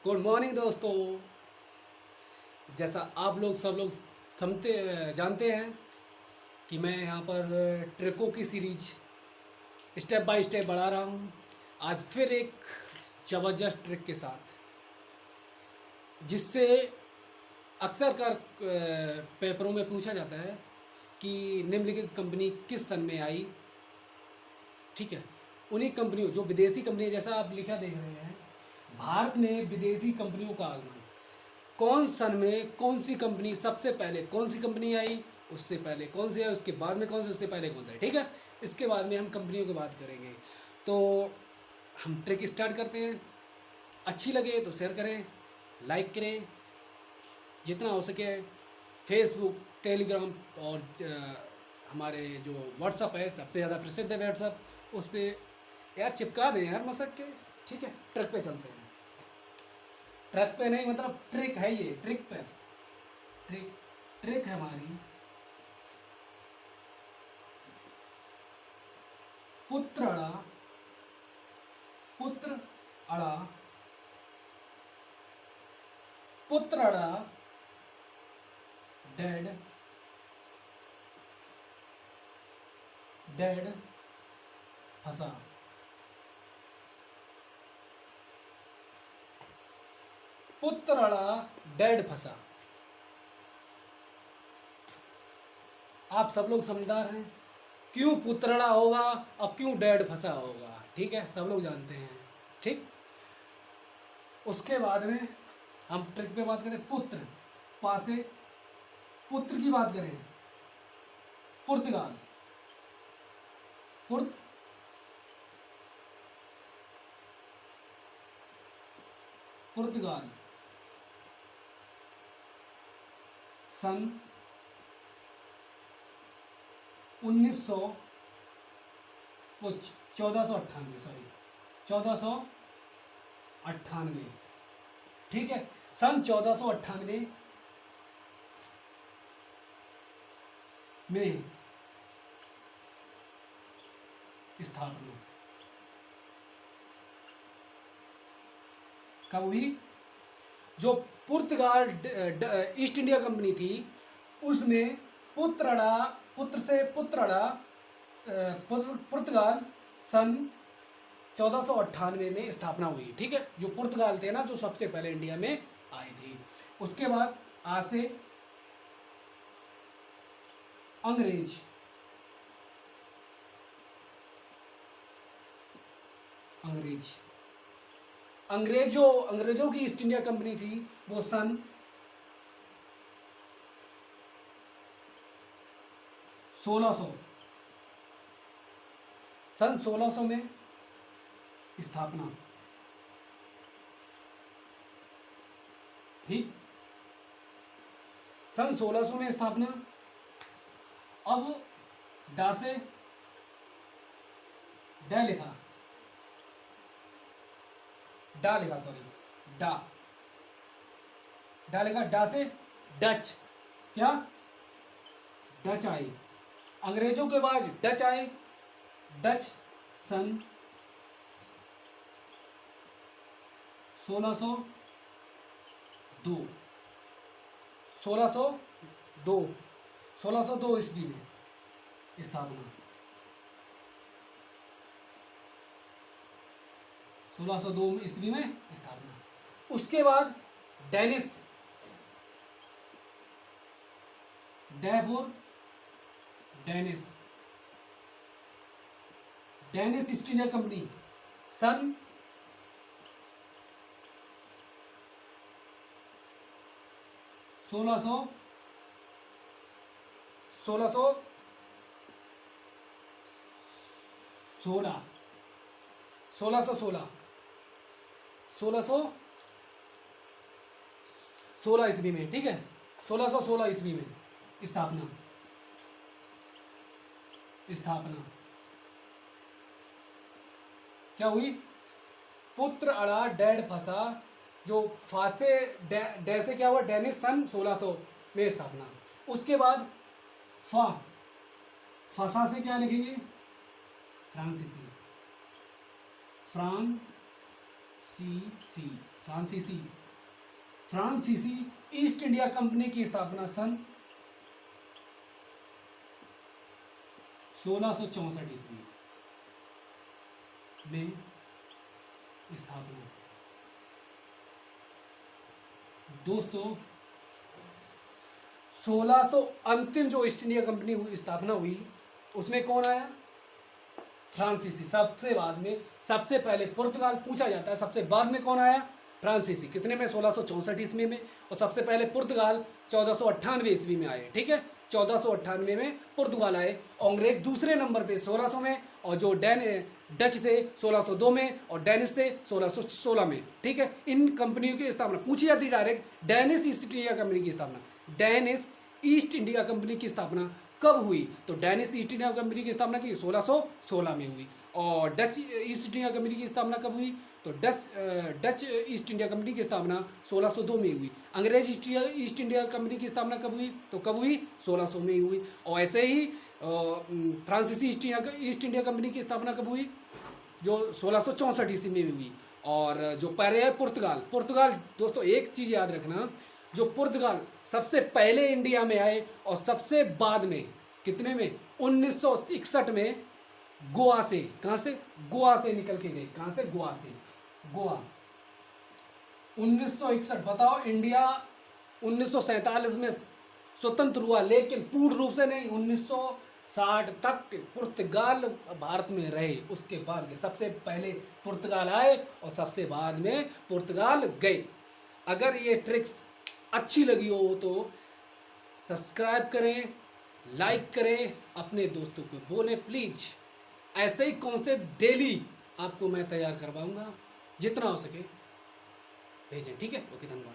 Good morning दोस्तों। जैसा आप लोग सब लोग जानते हैं कि मैं यहाँ पर ट्रिकों की सीरीज स्टेप बाय स्टेप बढ़ा रहा हूँ। आज फिर एक ज़बरदस्त ट्रिक के साथ, जिससे अक्सर कर पेपरों में पूछा जाता है कि निम्नलिखित कंपनी किस सन में आई। ठीक है, उन्हीं कंपनियों जो विदेशी कंपनी, जैसा आप लिखा देख रहे हैं, भारत में विदेशी कंपनियों का आगमन कौन सन में, कौन सी कंपनी सबसे पहले, कौन सी कंपनी आई, उससे पहले कौन सी आई, उसके बाद में कौन सी, उससे पहले कौन सा है। ठीक है, इसके बाद में हम कंपनियों की बात करेंगे। तो हम ट्रिक स्टार्ट करते हैं। अच्छी लगे तो शेयर करें, लाइक करें, जितना हो सके फेसबुक, टेलीग्राम और हमारे जो व्हाट्सअप है, सबसे ज़्यादा प्रसिद्ध है व्हाट्सअप, उस पर यार चिपका दें यार मसक के। ठीक है, ट्रिक पे चलते हैं। ट्रक पे नहीं, मतलब ट्रिक है ये, ट्रिक पे ट्रिक ट्रिक है हमारी। पुत्र अड़ा, पुत्र अड़ा, पुत्र अड़ा, डेड, डेड फंसा। पुत्र अड़ा, डेड फंसा। आप सब लोग समझदार हैं, क्यों पुत्रड़ा होगा और क्यों डेड फंसा होगा। ठीक है, सब लोग जानते हैं। ठीक, उसके बाद में हम ट्रिक पे बात करें। पुत्र पासे, पुत्र की बात करें, पुर्तगाल, पुर्त पुर्तगाल सन 1900 कुछ 1498, सॉरी 1498। ठीक है, सन 1498 में स्थापना कब हुई? जो पुर्तगाल ईस्ट इंडिया कंपनी थी, उसमें पुत्रड़ा, पुत्र से पुत्रड़ा, पुर्तगाल सन 1498 में स्थापना हुई। ठीक है, जो पुर्तगाल थे ना, जो सबसे पहले इंडिया में आए थे। उसके बाद आ से अंग्रेज, अंग्रेज अंग्रेजों की ईस्ट इंडिया कंपनी थी, वो सन 1600, सन 1600 में स्थापना। ठीक, सन 1600 में स्थापना। अब डा से डा लिखा, डा लिखा, सॉरी डा, डा लिखा, डा से डच, क्या डच आई। अंग्रेजों के बाद डच आए, डच सन 1602, 1602, 1602 ईस्वी में स्थापना। 1602 ईस्वी में स्थापना। उसके बाद डेनिस, डेफोर Danish, Danish East India Company सन 1600, 1616, 1616, 1616 ईस्वी में। ठीक है, 1616 ईस्वी में स्थापना, स्थापना क्या हुई? पुत्र अड़ा, डेड फंसा। जो फासे डे से क्या हुआ? डेनिस सन 1600 में स्थापना। उसके बाद फा, फसा से क्या लिखेंगे? फ्रांसीसी, फ्रांसीसी, फ्रांसीसी ईस्ट इंडिया कंपनी की स्थापना सन 1664 ईस्वी में स्थापना। दोस्तों 1600 अंतिम जो ईस्ट इंडिया कंपनी स्थापना हुई उसमें कौन आया? फ्रांसीसी। सबसे बाद में, सबसे पहले पुर्तगाल पूछा जाता है, सबसे बाद में कौन आया? फ्रांसीसी। कितने में? 1664 ईस्वी में। और सबसे पहले पुर्तगाल 1498 ईस्वी में आए। ठीक है, 1498 में पुर्तगाल आए। अंग्रेज दूसरे नंबर पे 1600 में, और जो डच थे 1602 में, और डेनिश से 1616 में। ठीक है, इन कंपनियों की स्थापना पूछी जाती है direct. Danish east India company की स्थापना, डेनिश ईस्ट इंडिया कंपनी की स्थापना कब हुई? तो डेनिश ईस्ट इंडिया कंपनी की स्थापना की 1616 में हुई। और डच ईस्ट इंडिया कंपनी की स्थापना कब हुई? तो डच ईस्ट इंडिया कंपनी की स्थापना 1602 में हुई। अंग्रेज ईस्ट इंडिया कंपनी की स्थापना कब हुई? तो कब हुई? 1600 में हुई। और ऐसे ही फ्रांसीसी ईस्ट इंडिया कंपनी की स्थापना कब हुई? जो 1664 ईस्वी में हुई। और जो पहले है पुर्तगाल दोस्तों एक चीज़ याद रखना, जो पुर्तगाल सबसे पहले इंडिया में आए और सबसे बाद में कितने में? 1961 में गोवा से। कहाँ से? गोवा से निकल के गए। कहाँ से? गोवा से। गोवा 1961। बताओ, इंडिया 1947 में स्वतंत्र हुआ, लेकिन पूर्ण रूप से नहीं। 1960 तक पुर्तगाल भारत में रहे। उसके बाद सबसे पहले पुर्तगाल आए और सबसे बाद में पुर्तगाल गए। अगर ये ट्रिक्स अच्छी लगी हो तो सब्सक्राइब करें, लाइक करें, अपने दोस्तों को बोलें प्लीज़। ऐसे ही कॉन्सेप्ट डेली आपको मैं तैयार करवाऊंगा, जितना हो सके भेजें। ठीक है, ओके, धन्यवाद।